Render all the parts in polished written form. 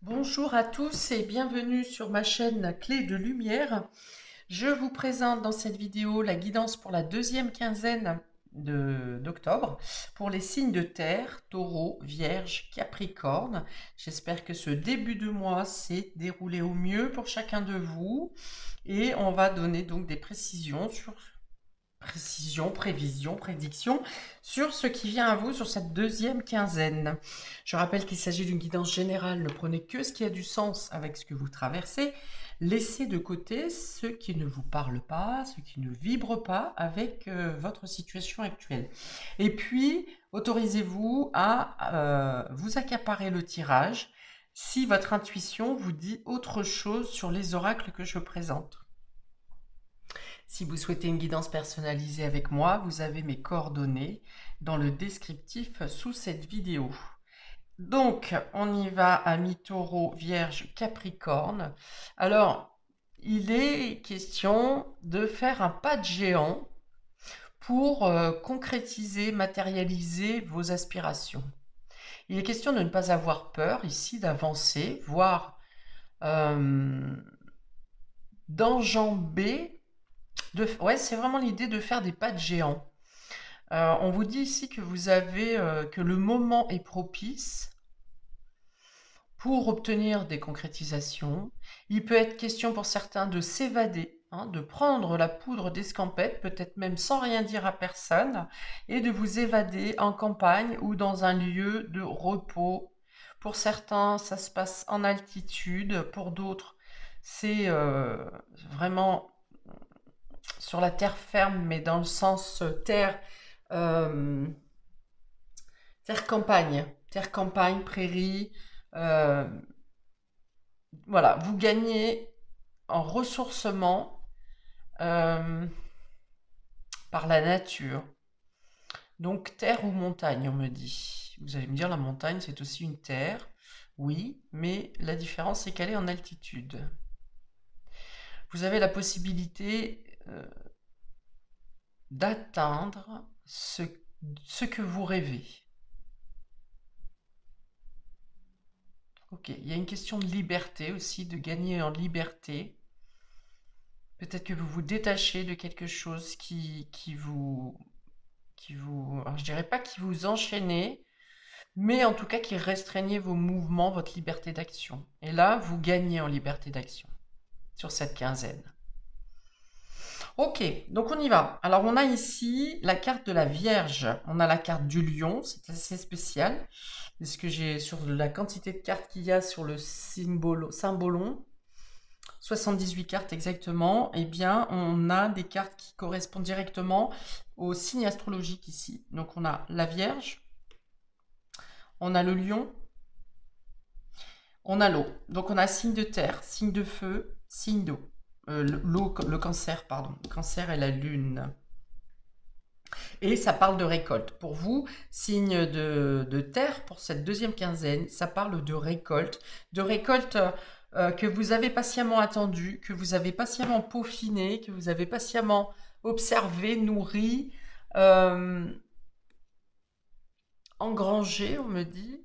Bonjour à tous et bienvenue sur ma chaîne Clé de Lumière. Je vous présente dans cette vidéo la guidance pour la deuxième quinzaine d'octobre pour les signes de terre, Taureau, Vierge, Capricorne. J'espère que ce début de mois s'est déroulé au mieux pour chacun de vous et on va donner donc des précisions sur prévision, prédiction sur ce qui vient à vous sur cette deuxième quinzaine. Je rappelle qu'il s'agit d'une guidance générale, ne prenez que ce qui a du sens avec ce que vous traversez, laissez de côté ce qui ne vous parle pas, ce qui ne vibre pas avec votre situation actuelle. Et puis, autorisez-vous à vous accaparer le tirage si votre intuition vous dit autre chose sur les oracles que je présente. Si vous souhaitez une guidance personnalisée avec moi, vous avez mes coordonnées dans le descriptif sous cette vidéo. Donc, on y va, amis Taureau, Vierge, Capricorne. Alors, il est question de faire un pas de géant pour concrétiser, matérialiser vos aspirations. Il est question de ne pas avoir peur ici, d'avancer, voire d'enjamber. Ouais, c'est vraiment l'idée de faire des pas de géant. On vous dit ici que vous avez que le moment est propice pour obtenir des concrétisations. Il peut être question pour certains de s'évader, hein, de prendre la poudre d'escampette, peut-être même sans rien dire à personne, et de vous évader en campagne ou dans un lieu de repos. Pour certains, ça se passe en altitude, pour d'autres, c'est vraiment sur la terre ferme, mais dans le sens euh, terre campagne, prairie. euh, voilà, vous gagnez en ressourcement euh, par la nature. Donc terre ou montagne, on me dit. Vous allez me dire, la montagne, c'est aussi une terre. Oui, mais la différence, c'est qu'elle est en altitude. Vous avez la possibilité d'atteindre ce que vous rêvez. Ok, il y a une question de liberté aussi, de gagner en liberté. Peut-être que vous vous détachez de quelque chose alors je dirais pas qui vous enchaînez, mais en tout cas qui restreignait vos mouvements, votre liberté d'action. Et là, vous gagnez en liberté d'action sur cette quinzaine. Ok, donc on y va. Alors on a ici la carte de la Vierge, on a la carte du Lion, c'est assez spécial, parce que j'ai sur la quantité de cartes qu'il y a sur le symbolon, 78 cartes exactement, eh bien on a des cartes qui correspondent directement au signe astrologique ici. Donc on a la Vierge, on a le Lion, on a l'eau. Donc on a signe de terre, signe de feu, signe d'eau. L'eau, le cancer, pardon. Le cancer et la lune. Et ça parle de récolte. Pour vous, signe de terre, pour cette deuxième quinzaine, ça parle de récolte que vous avez patiemment attendue, que vous avez patiemment peaufinée, que vous avez patiemment observé, nourri, euh, engrangé, on me dit,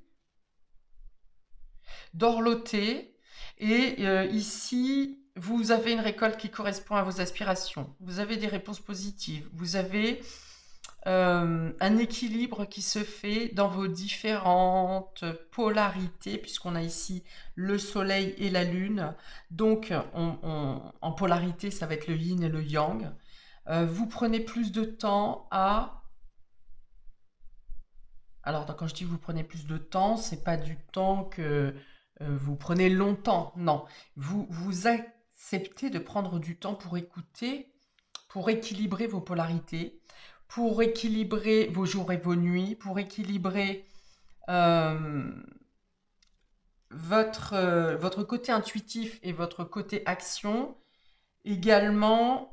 dorloté. Et ici, vous avez une récolte qui correspond à vos aspirations. Vous avez des réponses positives. Vous avez un équilibre qui se fait dans vos différentes polarités, puisqu'on a ici le soleil et la lune. Donc, en polarité, ça va être le yin et le yang. Vous prenez plus de temps à... Alors, quand je dis vous prenez plus de temps, c'est pas du temps que vous prenez longtemps, non. Vous acceptez de prendre du temps pour écouter, pour équilibrer vos polarités, pour équilibrer vos jours et vos nuits, pour équilibrer euh, votre côté intuitif et votre côté action, également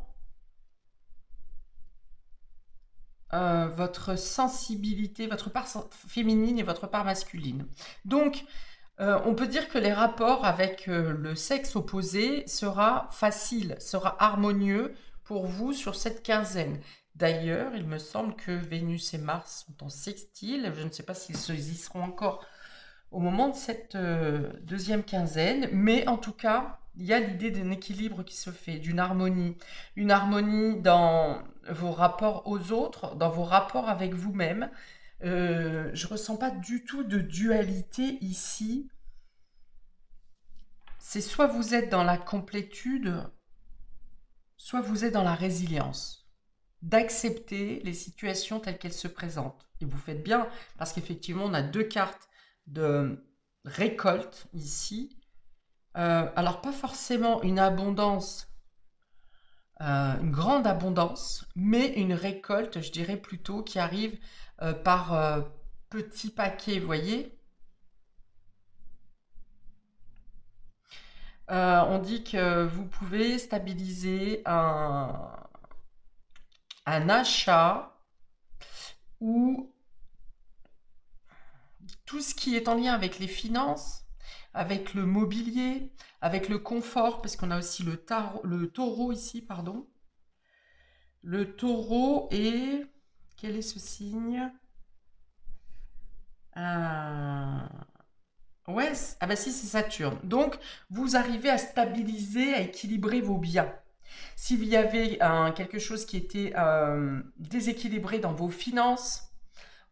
votre sensibilité, votre part féminine et votre part masculine. Donc, on peut dire que les rapports avec le sexe opposé sera facile, sera harmonieux pour vous sur cette quinzaine. D'ailleurs, il me semble que Vénus et Mars sont en sextile. Je ne sais pas s'ils y seront encore au moment de cette deuxième quinzaine, mais en tout cas, il y a l'idée d'un équilibre qui se fait, d'une harmonie. Une harmonie dans vos rapports aux autres, dans vos rapports avec vous-même. Je ressens pas du tout de dualité ici. C'est soit vous êtes dans la complétude, soit vous êtes dans la résilience. D'accepter les situations telles qu'elles se présentent. Et vous faites bien, parce qu'effectivement, on a deux cartes de récolte ici. Alors, pas forcément une abondance, une grande abondance, mais une récolte, je dirais plutôt, qui arrive par petits paquets, vous voyez. On dit que vous pouvez stabiliser un achat ou tout ce qui est en lien avec les finances, avec le mobilier, avec le confort, parce qu'on a aussi le taureau ici, pardon. Le taureau est... Quel est ce signe? Euh, Ouais, ah bah si, c'est Saturne. Donc, vous arrivez à stabiliser, à équilibrer vos biens. S'il y avait quelque chose qui était déséquilibré dans vos finances,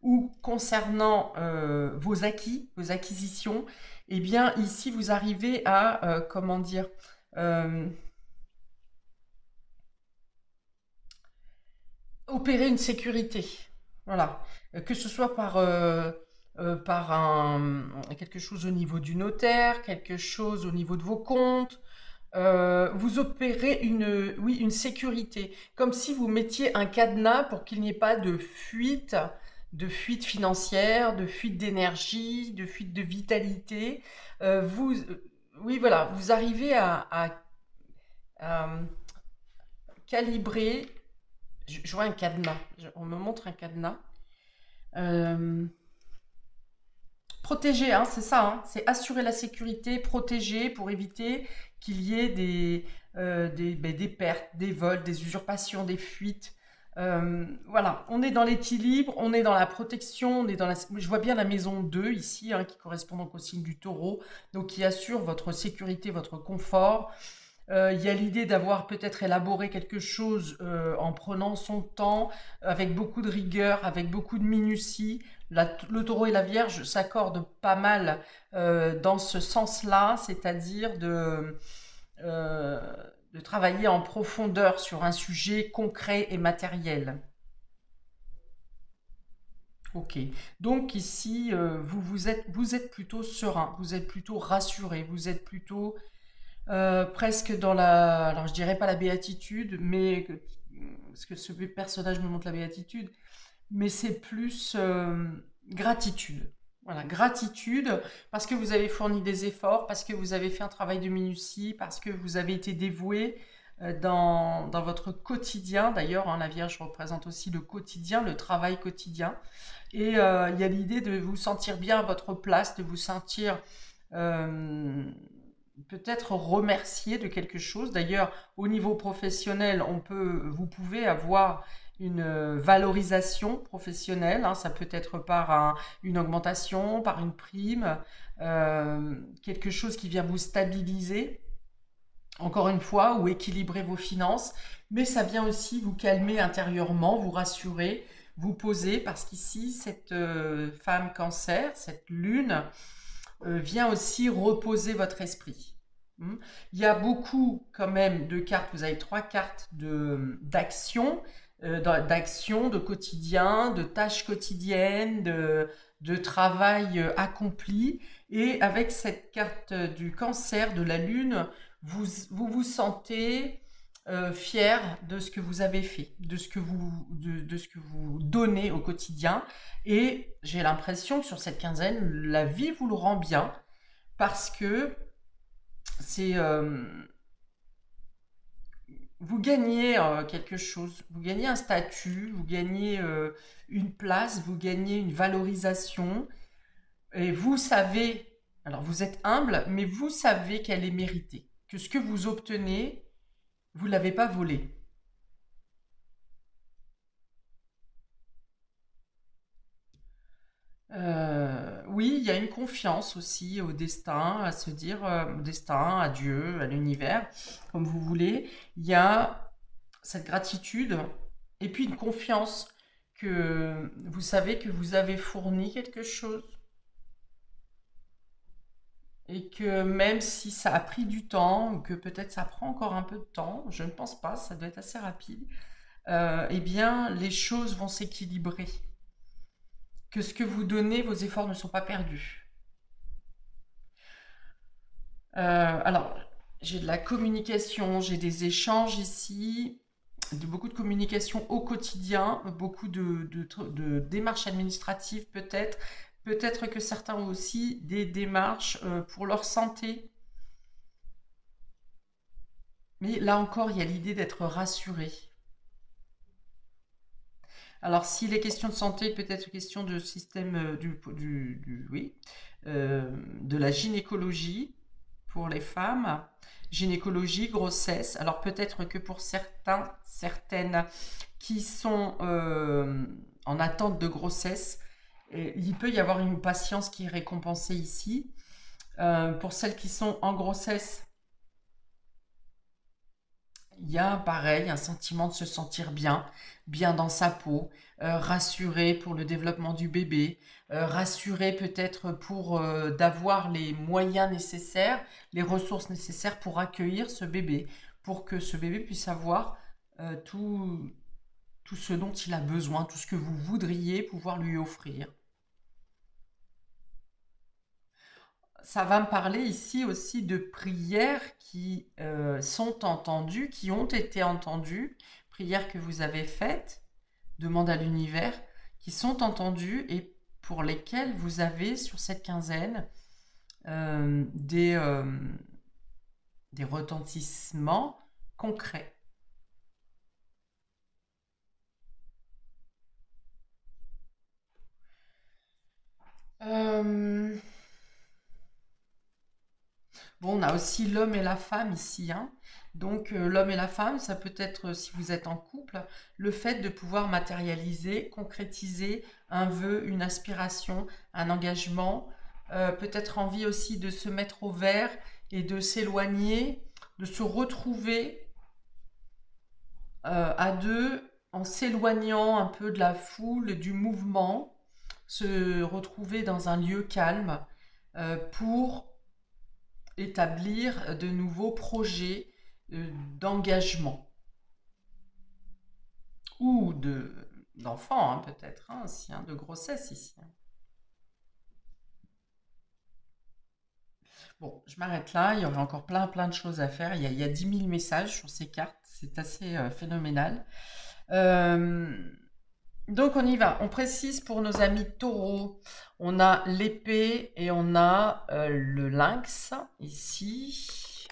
ou concernant vos acquis, vos acquisitions, eh bien ici vous arrivez à, comment dire, euh, opérer une sécurité. Voilà. Que ce soit par quelque chose au niveau du notaire, quelque chose au niveau de vos comptes. Vous opérez oui, une sécurité, comme si vous mettiez un cadenas pour qu'il n'y ait pas de fuite financière, de fuite d'énergie, de fuite de vitalité. Oui, voilà, vous arrivez à calibrer. Je vois un cadenas. On me montre un cadenas. Euh, Protéger, hein, c'est ça, hein, c'est assurer la sécurité, protéger pour éviter qu'il y ait des pertes, des vols, des usurpations, des fuites. Voilà, on est dans l'équilibre, on est dans la protection, on est dans la... Je vois bien la maison 2 ici, hein, qui correspond donc au signe du taureau, donc qui assure votre sécurité, votre confort. Il y a l'idée d'avoir peut-être élaboré quelque chose en prenant son temps, avec beaucoup de rigueur, avec beaucoup de minutie. Le taureau et la vierge s'accordent pas mal dans ce sens-là, c'est-à-dire euh, de travailler en profondeur sur un sujet concret et matériel. Ok. Donc ici, vous êtes plutôt serein, vous êtes plutôt rassuré, vous êtes plutôt presque dans alors je dirais pas la béatitude, parce que ce personnage me montre la béatitude, mais c'est plus gratitude. Voilà, gratitude parce que vous avez fourni des efforts, parce que vous avez fait un travail de minutie, parce que vous avez été dévoué dans votre quotidien. D'ailleurs, hein, la Vierge représente aussi le quotidien, le travail quotidien. Et il y a l'idée de vous sentir bien à votre place, de vous sentir euh, peut-être remercier de quelque chose. D'ailleurs, au niveau professionnel, vous pouvez avoir une valorisation professionnelle, hein. Ça peut être par une augmentation, par une prime, quelque chose qui vient vous stabiliser, encore une fois, ou équilibrer vos finances. Mais ça vient aussi vous calmer intérieurement, vous rassurer, vous poser, parce qu'ici, cette femme cancer, cette lune, vient aussi reposer votre esprit. Il y a beaucoup quand même de cartes, vous avez trois cartes d'action, de quotidien, de tâches quotidiennes, de travail accompli. Et avec cette carte du cancer, de la lune, vous sentez fier de ce que vous avez fait, de ce que vous donnez au quotidien. Et j'ai l'impression que sur cette quinzaine, la vie vous le rend bien parce que c'est vous gagnez quelque chose, vous gagnez un statut, vous gagnez une place, vous gagnez une valorisation et vous savez, alors vous êtes humble, mais vous savez qu'elle est méritée, que ce que vous obtenez, vous ne l'avez pas volé. Oui, il y a une confiance aussi au destin, à se dire, au destin, à Dieu, à l'univers, comme vous voulez. Il y a cette gratitude et puis une confiance que vous savez que vous avez fourni quelque chose et que même si ça a pris du temps ou que peut-être ça prend encore un peu de temps, je ne pense pas, ça doit être assez rapide, eh bien les choses vont s'équilibrer. Que ce que vous donnez, vos efforts ne sont pas perdus. Alors, j'ai de la communication, j'ai des échanges ici, beaucoup de communication au quotidien, beaucoup de démarches administratives peut-être. Peut-être que certains ont aussi des démarches pour leur santé. Mais là encore, il y a l'idée d'être rassuré. Alors, s'il est question de santé, peut-être question de système oui, de la gynécologie pour les femmes, gynécologie, grossesse. Alors peut-être que pour certains, certaines qui sont en attente de grossesse, il peut y avoir une patience qui est récompensée ici. Pour celles qui sont en grossesse, il y a pareil un sentiment de se sentir bien, bien dans sa peau, rassuré pour le développement du bébé, rassuré peut-être pour d'avoir les moyens nécessaires, les ressources nécessaires pour accueillir ce bébé, pour que ce bébé puisse avoir tout, tout ce dont il a besoin, tout ce que vous voudriez pouvoir lui offrir. Ça va me parler ici aussi de prières qui sont entendues, qui ont été entendues, prières que vous avez faites, demandes à l'univers, qui sont entendues et pour lesquelles vous avez sur cette quinzaine euh, des, euh, des retentissements concrets. Euh, Bon, on a aussi l'homme et la femme ici, hein. Donc, l'homme et la femme, ça peut être, si vous êtes en couple, le fait de pouvoir matérialiser, concrétiser un vœu, une aspiration, un engagement, peut-être envie aussi de se mettre au vert et de s'éloigner, de se retrouver à deux en s'éloignant un peu de la foule, du mouvement, se retrouver dans un lieu calme pour établir de nouveaux projets d'engagement ou d'enfants, hein, peut-être, hein, aussi, hein, de grossesse ici, hein. Bon, je m'arrête là, il y aurait encore plein de choses à faire. Il y a 10 000 messages sur ces cartes, c'est assez phénoménal. Euh, donc on y va, on précise pour nos amis taureaux, on a l'épée et on a le lynx ici.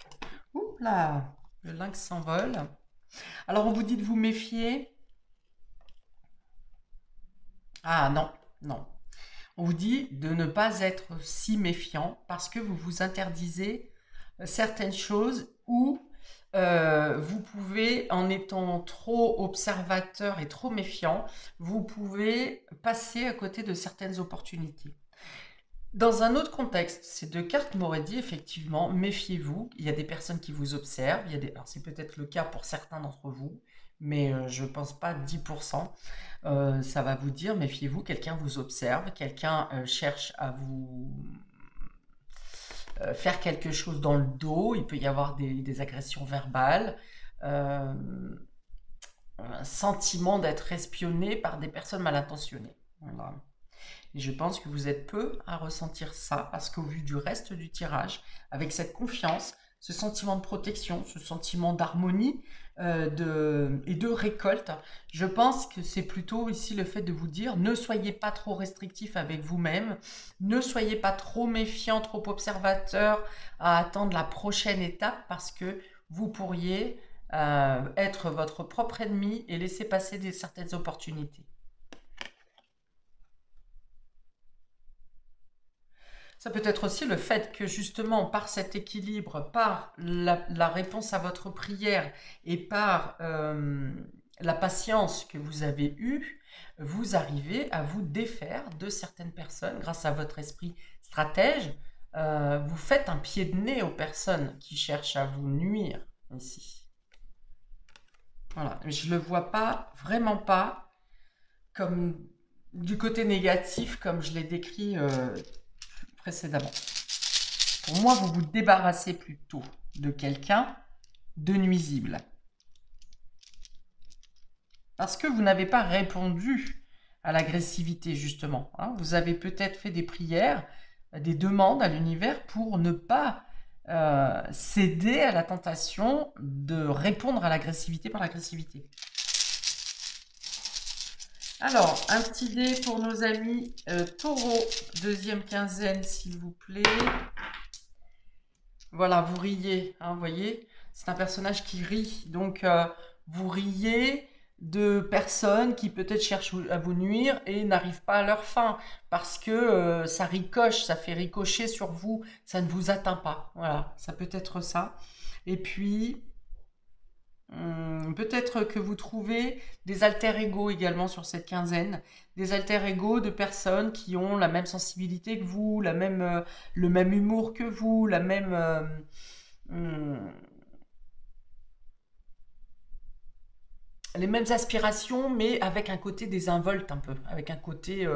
Oups là, le lynx s'envole. Alors on vous dit de vous méfier. Ah non, non. On vous dit de ne pas être si méfiant parce que vous vous interdisez certaines choses ou vous pouvez, en étant trop observateur et trop méfiant, vous pouvez passer à côté de certaines opportunités. Dans un autre contexte, ces deux cartes m'auraient dit effectivement, méfiez-vous, il y a des personnes qui vous observent, alors c'est peut-être le cas pour certains d'entre vous, mais je ne pense pas 10%. Ça va vous dire, méfiez-vous, quelqu'un vous observe, quelqu'un cherche à vous faire quelque chose dans le dos, il peut y avoir des agressions verbales, euh, un sentiment d'être espionné par des personnes mal intentionnées. Voilà. Et je pense que vous êtes peu à ressentir ça, parce qu'au vu du reste du tirage, avec cette confiance, ce sentiment de protection, ce sentiment d'harmonie et de récolte, je pense que c'est plutôt ici le fait de vous dire ne soyez pas trop restrictif avec vous-même, ne soyez pas trop méfiant, trop observateur à attendre la prochaine étape, parce que vous pourriez être votre propre ennemi et laisser passer certaines opportunités. Ça peut être aussi le fait que justement par cet équilibre, par la réponse à votre prière et par la patience que vous avez eue, vous arrivez à vous défaire de certaines personnes grâce à votre esprit stratège. Vous faites un pied de nez aux personnes qui cherchent à vous nuire ici. Voilà, je ne le vois pas, vraiment pas, comme du côté négatif, comme je l'ai décrit précédemment. Pour moi, vous vous débarrassez plutôt de quelqu'un de nuisible. Parce que vous n'avez pas répondu à l'agressivité, justement. Hein. Vous avez peut-être fait des prières, des demandes à l'univers pour ne pas céder à la tentation de répondre à l'agressivité par l'agressivité. Alors, un petit dé pour nos amis taureaux, deuxième quinzaine, s'il vous plaît. Voilà, vous riez, hein, vous voyez, c'est un personnage qui rit, donc vous riez de personnes qui peut-être cherchent à vous nuire et n'arrivent pas à leur fin, parce que ça ricoche, ça fait ricocher sur vous, ça ne vous atteint pas, voilà, ça peut être ça. Et puis, peut-être que vous trouvez des alter-ego également sur cette quinzaine, des alter-ego de personnes qui ont la même sensibilité que vous, le même humour que vous, les mêmes aspirations, mais avec un côté désinvolte un peu, avec un côté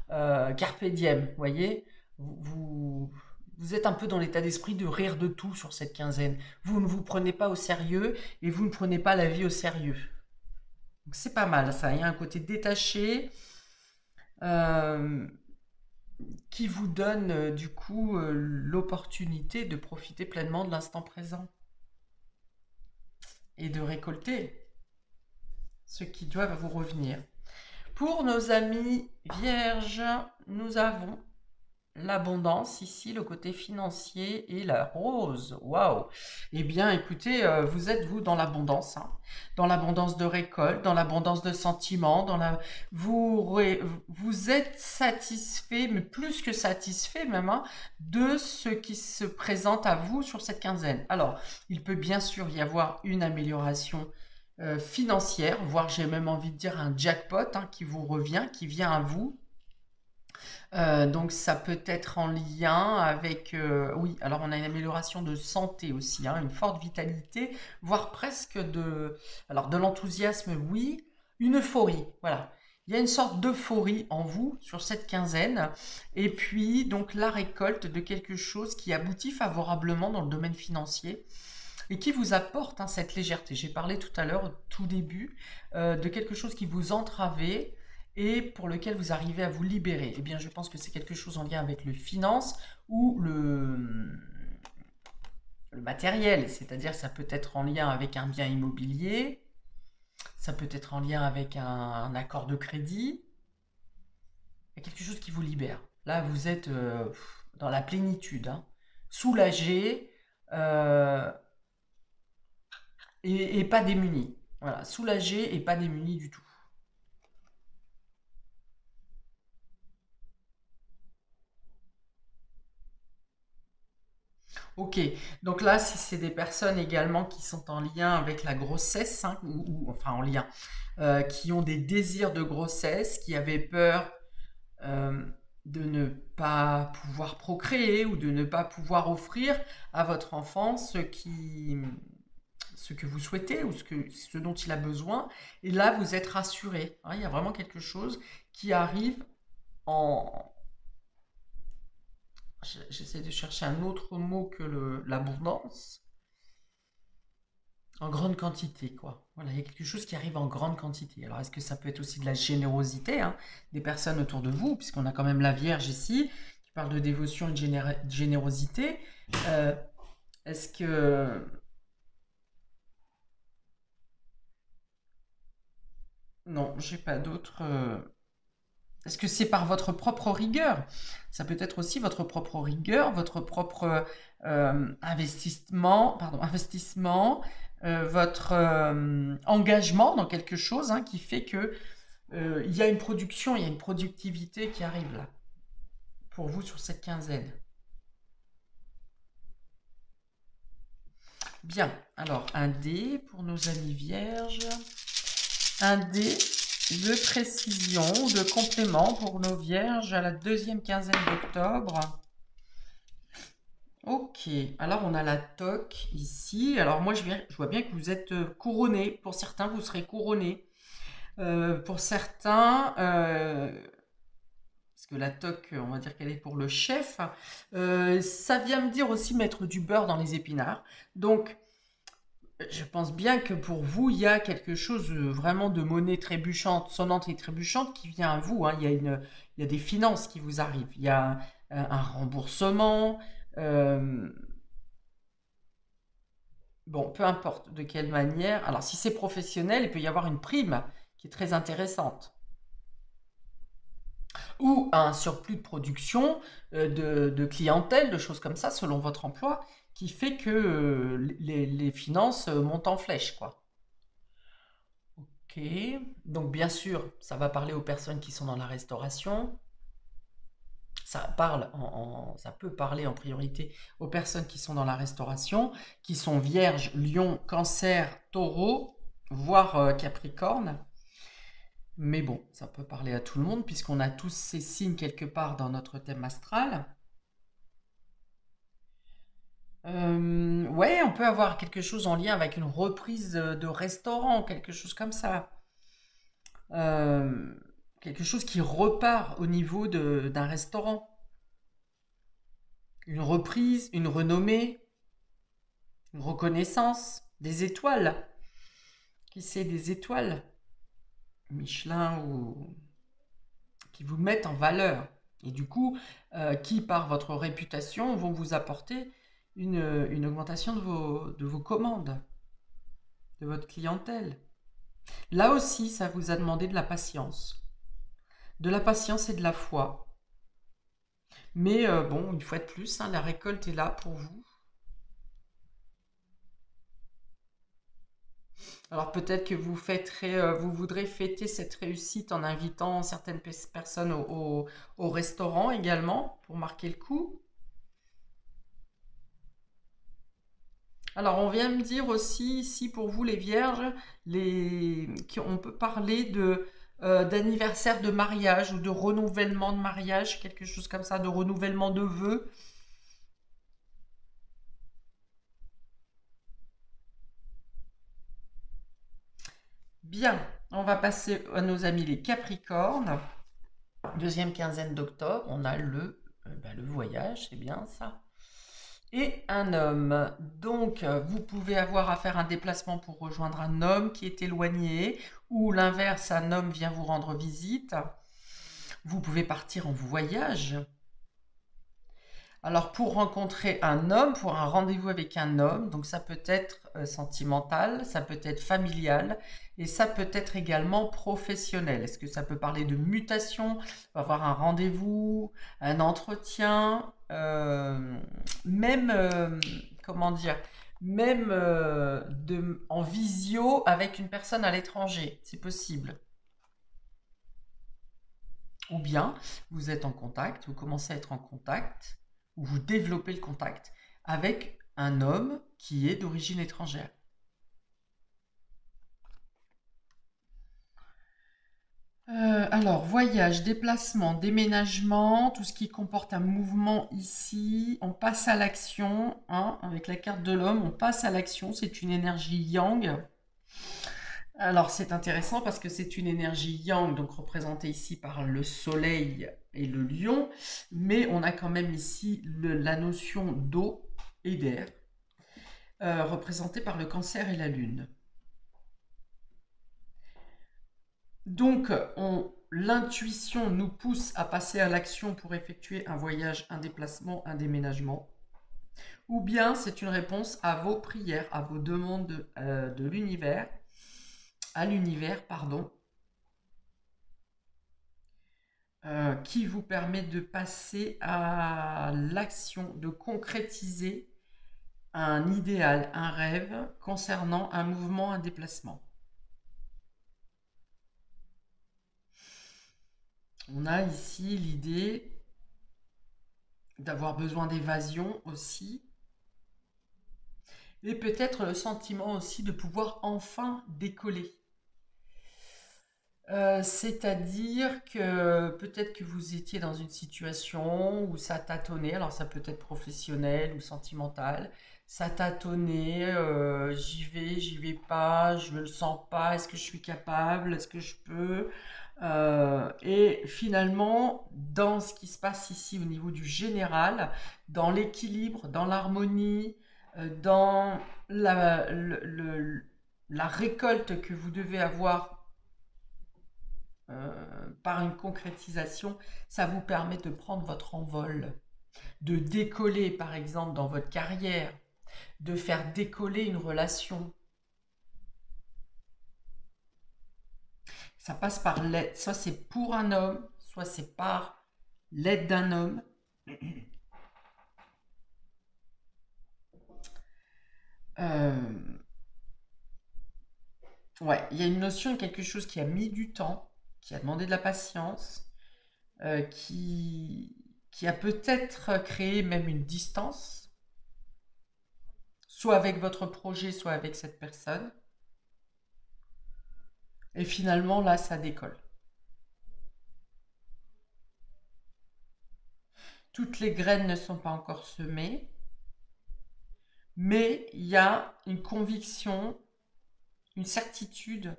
carpe diem, vous voyez. Vous, vous êtes un peu dans l'état d'esprit de rire de tout sur cette quinzaine. Vous ne vous prenez pas au sérieux et vous ne prenez pas la vie au sérieux. Donc c'est pas mal ça, il y a un côté détaché euh, qui vous donne du coup l'opportunité de profiter pleinement de l'instant présent et de récolter ce qui doit vous revenir. Pour nos amis vierges, nous avons l'abondance ici, le côté financier et la rose. Waouh! Eh bien, écoutez, vous êtes vous dans l'abondance, hein, dans l'abondance de récolte, dans l'abondance de sentiments, vous êtes satisfait, mais plus que satisfait même, hein, de ce qui se présente à vous sur cette quinzaine. Alors, il peut bien sûr y avoir une amélioration financière, voire j'ai même envie de dire un jackpot hein, qui vous revient, qui vient à vous. Donc ça peut être en lien avec, oui, alors on a une amélioration de santé aussi, hein, une forte vitalité, voire presque alors de l'enthousiasme, oui, une euphorie, voilà. Il y a une sorte d'euphorie en vous sur cette quinzaine, et puis donc la récolte de quelque chose qui aboutit favorablement dans le domaine financier et qui vous apporte hein, cette légèreté. J'ai parlé tout à l'heure, au tout début, de quelque chose qui vous entravait et pour lequel vous arrivez à vous libérer. Eh bien, je pense que c'est quelque chose en lien avec le finance ou le matériel, c'est-à-dire ça peut être en lien avec un bien immobilier, ça peut être en lien avec un accord de crédit, il y a quelque chose qui vous libère. Là, vous êtes dans la plénitude, hein, soulagé, euh, et pas démunis. Voilà, soulagé et pas démunis du tout. Ok, donc là, si c'est des personnes également qui sont en lien avec la grossesse, hein, enfin en lien, qui ont des désirs de grossesse, qui avaient peur euh, de ne pas pouvoir procréer ou de ne pas pouvoir offrir à votre enfant ce que vous souhaitez ou ce dont il a besoin. Et là, vous êtes rassuré, hein. Il y a vraiment quelque chose qui arrive en... J'essaie de chercher un autre mot que l'abondance. En grande quantité, quoi. Voilà, il y a quelque chose qui arrive en grande quantité. Alors, est-ce que ça peut être aussi de la générosité hein, des personnes autour de vous, puisqu'on a quand même la Vierge ici, qui parle de dévotion et de générosité. Euh, est-ce que... Non, j'ai pas d'autre... Est-ce que c'est par votre propre rigueur? Ça peut être aussi votre propre rigueur, votre propre investissement, votre engagement dans quelque chose hein, qui fait que il y a une production, il y a une productivité qui arrive là pour vous sur cette quinzaine. Bien, alors un dé pour nos amis vierges. Un dé de précision ou de complément pour nos vierges à la deuxième quinzaine d'octobre. Ok, alors on a la toque ici. Alors moi je vois bien que vous êtes couronné. Pour certains, vous serez couronné. Pour certains, parce que la toque, on va dire qu'elle est pour le chef, ça vient me dire aussi mettre du beurre dans les épinards. Donc je pense bien que pour vous, il y a quelque chose vraiment de monnaie trébuchante, sonnante et trébuchante qui vient à vous, hein. Il y a des finances qui vous arrivent. Il y a un remboursement. euh, bon, peu importe de quelle manière. Alors, si c'est professionnel, il peut y avoir une prime qui est très intéressante. Ou un surplus de production, de clientèle, de choses comme ça, selon votre emploi, qui fait que les finances montent en flèche, quoi. Ok, donc bien sûr, ça va parler aux personnes qui sont dans la restauration. Ça peut parler en priorité aux personnes qui sont dans la restauration, qui sont vierges, lion, cancer, taureau, voire capricorne. Mais bon, ça peut parler à tout le monde puisqu'on a tous ces signes quelque part dans notre thème astral. Ouais, on peut avoir quelque chose en lien avec une reprise de restaurant, quelque chose comme ça. Euh, Quelque chose qui repart au niveau d'un restaurant. Une reprise, une renommée, une reconnaissance, des étoiles. Qui sait, des étoiles Michelin ou qui vous mettent en valeur. Et du coup, qui par votre réputation vont vous apporter une augmentation de vos commandes, de votre clientèle. Là aussi, ça vous a demandé de la patience. De la patience et de la foi. Mais bon, une fois de plus, hein, la récolte est là pour vous. Alors peut-être que vous voudrez fêter cette réussite en invitant certaines personnes au restaurant également pour marquer le coup. Alors on vient me dire aussi ici pour vous les vierges, on peut parler d'anniversaire de mariage ou de renouvellement de mariage, quelque chose comme ça, de renouvellement de vœux. Bien, on va passer à nos amis les Capricornes. Deuxième quinzaine d'octobre, on a le voyage, c'est bien ça. Et un homme. Donc, vous pouvez avoir à faire un déplacement pour rejoindre un homme qui est éloigné, ou l'inverse, un homme vient vous rendre visite. Vous pouvez partir en voyage. Alors, pour rencontrer un homme, pour un rendez-vous avec un homme, donc ça peut être sentimental, ça peut être familial, et ça peut être également professionnel. Est-ce que ça peut parler de mutation, avoir un rendez-vous, un entretien, même, comment dire, même en visio avec une personne à l'étranger, c'est possible. Ou bien vous êtes en contact, vous commencez à être en contact, ou vous développez le contact avec un homme qui est d'origine étrangère. Alors, voyage, déplacement, déménagement, tout ce qui comporte un mouvement ici, on passe à l'action, hein, avec la carte de l'homme, on passe à l'action, c'est une énergie yang. Alors, c'est intéressant parce que c'est une énergie yang, donc représentée ici par le soleil et le lion, mais on a quand même ici la notion d'eau et d'air, représentée par le cancer et la lune. Donc, l'intuition nous pousse à passer à l'action pour effectuer un voyage, un déplacement, un déménagement. Ou bien c'est une réponse à vos prières, à vos demandes de l'univers, à l'univers, pardon, qui vous permet de passer à l'action, de concrétiser un idéal, un rêve concernant un mouvement, un déplacement. On a ici l'idée d'avoir besoin d'évasion aussi, et peut-être le sentiment aussi de pouvoir enfin décoller. C'est-à-dire que peut-être que vous étiez dans une situation où ça tâtonnait, alors ça peut être professionnel ou sentimental, ça tâtonnait, j'y vais pas, je ne le sens pas, est-ce que je suis capable, est-ce que je peux? Et finalement, dans ce qui se passe ici au niveau du général, dans l'équilibre, dans l'harmonie, dans la récolte que vous devez avoir par une concrétisation, ça vous permet de prendre votre envol, de décoller par exemple dans votre carrière, de faire décoller une relation. Ça passe par l'aide, soit c'est pour un homme, soit c'est par l'aide d'un homme. Euh, ouais, il y a une notion de quelque chose qui a mis du temps, qui a demandé de la patience, qui a peut-être créé même une distance, soit avec votre projet, soit avec cette personne. Et finalement, là, ça décolle. Toutes les graines ne sont pas encore semées, mais il y a une conviction, une certitude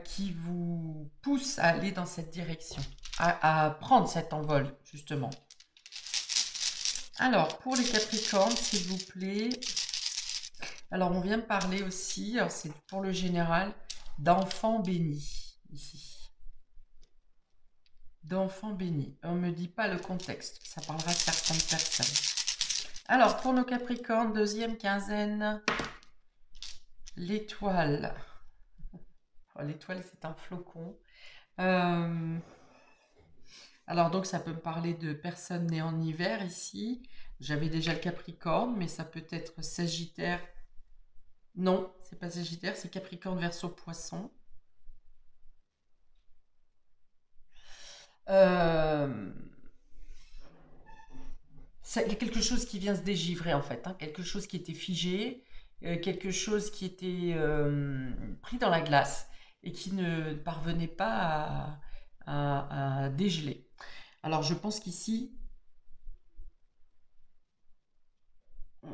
qui vous pousse à aller dans cette direction, à prendre cet envol, justement. Alors, pour les Capricornes, s'il vous plaît. Alors, on vient de parler aussi, c'est pour le général, d'enfants bénis, ici. D'enfants bénis. On ne me dit pas le contexte, ça parlera de certaines personnes. Alors, pour nos Capricornes, deuxième quinzaine, l'étoile. Oh, l'étoile, c'est un flocon. Alors, donc, ça peut me parler de personnes nées en hiver ici. J'avais déjà le Capricorne, mais ça peut être Sagittaire. Non, c'est pas Sagittaire, c'est Capricorne, Verseau, Poisson. Il y a quelque chose qui vient se dégivrer en fait, hein, quelque chose qui était figé, quelque chose qui était pris dans la glace et qui ne parvenait pas à dégeler. Alors je pense qu'ici,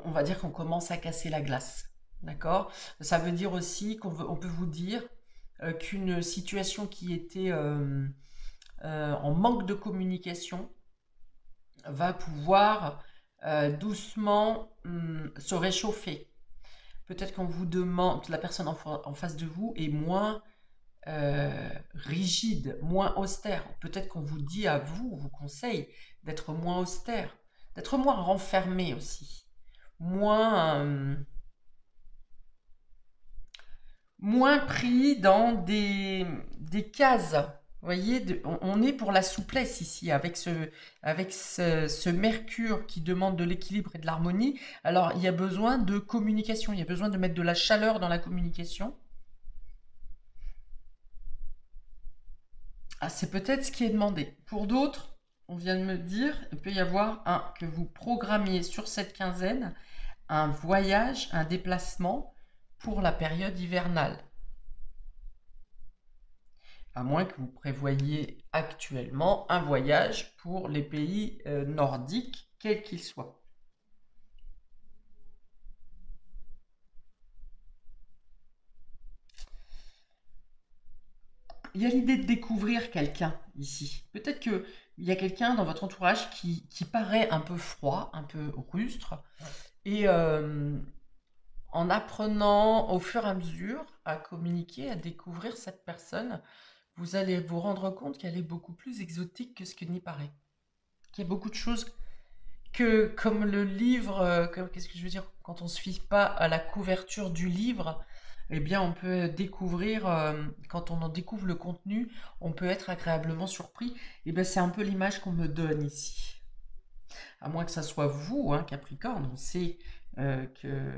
on va dire qu'on commence à casser la glace. D'accord? Ça veut dire aussi qu'on peut vous dire qu'une situation qui était en manque de communication va pouvoir doucement se réchauffer. Peut-être qu'on vous demande, la personne en face de vous est moins rigide, moins austère. Peut-être qu'on vous dit à vous, vous conseille d'être moins austère, d'être moins renfermé aussi, moins, moins pris dans des cases. Vous voyez, on est pour la souplesse ici, avec ce Mercure qui demande de l'équilibre et de l'harmonie. Alors, il y a besoin de communication, il y a besoin de mettre de la chaleur dans la communication. Ah, c'est peut-être ce qui est demandé. Pour d'autres, on vient de me dire, il peut y avoir que vous programmiez sur cette quinzaine un voyage, un déplacement pour la période hivernale. À moins que vous prévoyiez actuellement un voyage pour les pays nordiques, quels qu'ils soient. Il y a l'idée de découvrir quelqu'un ici. Peut-être qu'il y a quelqu'un dans votre entourage qui paraît un peu froid, un peu rustre, et en apprenant au fur et à mesure à communiquer, à découvrir cette personne, vous allez vous rendre compte qu'elle est beaucoup plus exotique que ce qu'il n'y paraît. Qu'il y a beaucoup de choses que, comme le livre, qu'est-ce que je veux dire, quand on ne se fie pas à la couverture du livre, eh bien, on peut découvrir, quand on en découvre le contenu, on peut être agréablement surpris. Et bien, c'est un peu l'image qu'on me donne ici. À moins que ça soit vous, hein, Capricorne, on sait que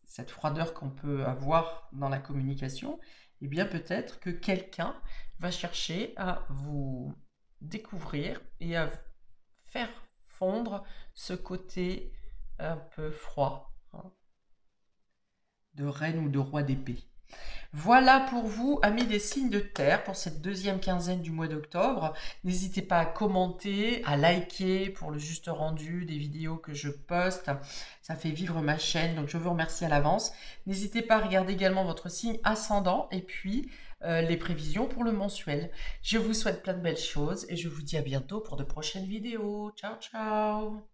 cette froideur qu'on peut avoir dans la communication, eh bien, peut-être que quelqu'un va chercher à vous découvrir et à faire fondre ce côté un peu froid, hein, de reine ou de roi d'épée. Voilà pour vous, amis des signes de terre, pour cette deuxième quinzaine du mois d'octobre. N'hésitez pas à commenter, à liker pour le juste rendu des vidéos que je poste. Ça fait vivre ma chaîne, donc je vous remercie à l'avance. N'hésitez pas à regarder également votre signe ascendant et puis les prévisions pour le mensuel. Je vous souhaite plein de belles choses et je vous dis à bientôt pour de prochaines vidéos. Ciao, ciao!